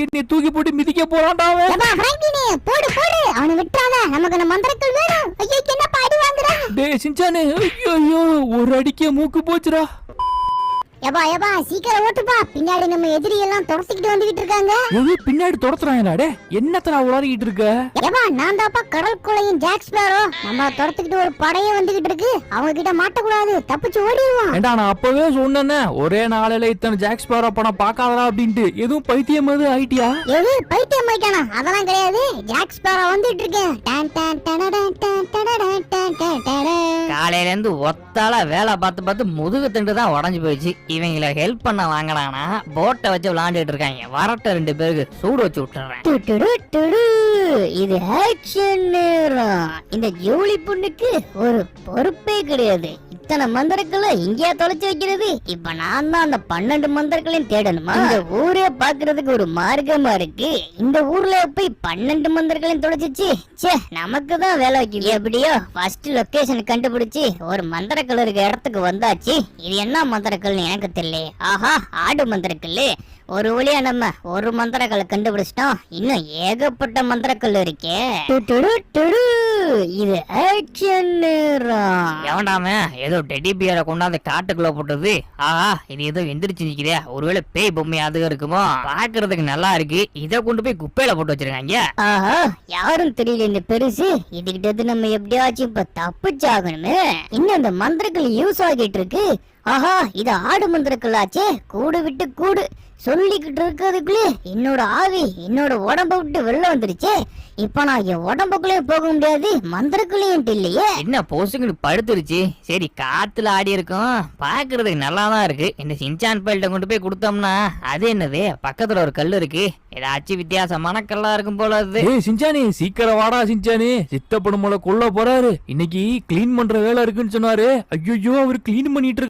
பிராங்கினை தூக்கி போட்டு மிதிக்க போறான்டா அவன். ஏப்பா பிராங்கினே போடு போடு அவனை விட்டுறாத. நமக்கு அந்த மந்திரக்கல் வேணும். ஐயோ என்ன பாடி வாங்குறா. டேய் சின்சானே ஐயோ ஒரு அடிக்க மூக்கு போச்சுடா. ஏப்பா ஏப்பா சீக்கிரம் ஓட்டுப்பா. பின்னாடி நம்ம எதிரி எல்லாம் துரத்திக்கிட்டு வந்துகிட்டு இருக்காங்க. எது பின்னாடி துரத்துறாங்களா? டே என்னத்தடா உளறிக்கிட்டு இருக்க? ஏப்பா நான் தாப்பா கடல் கொள்ளையும் ஜாக் ஸ்பேரோ. நம்ம துரத்துக்கிட்டு ஒரு படையே வந்துகிட்டு இருக்கு. அவங்க கிட்ட மாட்டக்கூடாது, தப்பிச்சு ஓடிடுவோம். ஏண்டா நான் அப்பவே சொன்னேனே ஒரே நாளையில இத்தனை ஜாக் ஸ்பேரோ படம் பார்க்காதடா அப்படின்ட்டு. எதுவும் பைத்தியம் எது ஆயிட்டியா? எது பைத்தியம் ஆயிட்டானா? அதெல்லாம் கிடையாது. ஜாக் ஸ்பேரோ வந்துட்டு இருக்கேன். டான் டான் டனடன் டான் டனடன் டான் டான் டனடன். காலையில இருந்து ஒத்தால வேலை பார்த்து முதுகு திண்டு தான் உடஞ்சு போயிடுச்சு. இவங்களை ஹெல்ப் பண்ண வாங்கலானா போட்டை வச்சு விளையாண்டுட்டு இருக்காங்க. வரட்ட 2 பேருக்கு சூடு வச்சு விட்டுறேன். டுடுடு டுடு. இது ஆக்ஷன் நேரம். இந்த ஜூலி பொண்ணுக்கு ஒரு பொறுப்பே கிடையாது. இத்தனை மந்திரக்களை இங்கேயா தொலைச்சு வைக்கிறது? இப்ப நான் தான் அந்த 12 மந்திரங்களையும் தேடணுமா? இந்த ஊரே பாக்குறதுக்கு ஒரு மார்க்கமா இருக்கு. இந்த ஊர்ல போய் 12 மந்திரங்களையும் தொலைச்சிச்சு. சே நமக்கு தான் வேலை வைக்குது. எப்படியோ ஃபர்ஸ்ட் லொகேஷன் கண்டுபிடிச்சு ஒரு மந்திரக்கல் இருக்க இடத்துக்கு வந்தாச்சு. இது என்ன மந்திரக்கல்னு எனக்கு தெரியல. ஆஹா ஆடு மந்திரக்கல். ஒரு வழியா நம்ம ஒரு மந்திரக்கல்லை கண்டுபிடிச்சிட்டோம். இன்னும் ஏகப்பட்ட மந்திரக்கல் இருக்கே. இது ஆக்ஷன் நேரம். எவன்டாம ஏதோ டெடி பியரை கொண்டாந்து காட்டுக்குள்ள போட்டது. ஆஹா இது ஏதோ எந்திரிச்சு நிக்குதே. ஒருவேளை பேய் பொம்மை அதுக இருக்குமோ? பாக்குறதுக்கு நல்லா இருக்கு. இத கொண்டு போய் குப்பையில போட்டு வச்சிருக்காங்க. ஆஹா யாரும் தெரியல இந்த பெருசு. இதுகிட்ட நம்ம எப்படியாச்சும் இப்ப தப்பிச்சாகணுமே. இன்னும் இந்த மந்திரக்கல் யூஸ் ஆகிட்டு இருக்கு. ஆஹா இது ஆடு மந்திரக்கல்லாச்சே. கூடு விட்டு கூடு சொல்லிக்கிட்டு இருக்கிறதுக்குள்ளே என்னோட ஆவி என்னோட உடம்ப விட்டு வெளில வந்துருச்சே. இப்ப நான் என் உடம்புக்குள்ளே போக முடியாது, மந்திரக்குள்ளேயும் இல்லையே. என்ன போசுக்கு படுத்துருச்சு. சரி காத்துல ஆடி இருக்கும், பாக்குறதுக்கு நல்லா தான் இருக்கு. இந்த சின்சான் பைல்ட்ட கொண்டு போய் கொடுத்தோம்னா அது என்னது பக்கத்துல ஒரு கல் இருக்கு. ஏதாச்சும் வித்தியாசமான கல்லா இருக்கும் போல அது. ஏய் சின்சானி சீக்கிரம் வாடா சின்சானி. சித்தப்படும் போல கொல்ல போறாரு. இன்னைக்கு கிளீன் பண்ற வேலை இருக்குன்னு சொன்னாரு. ஐயோ அவர் கிளீன் பண்ணிட்டு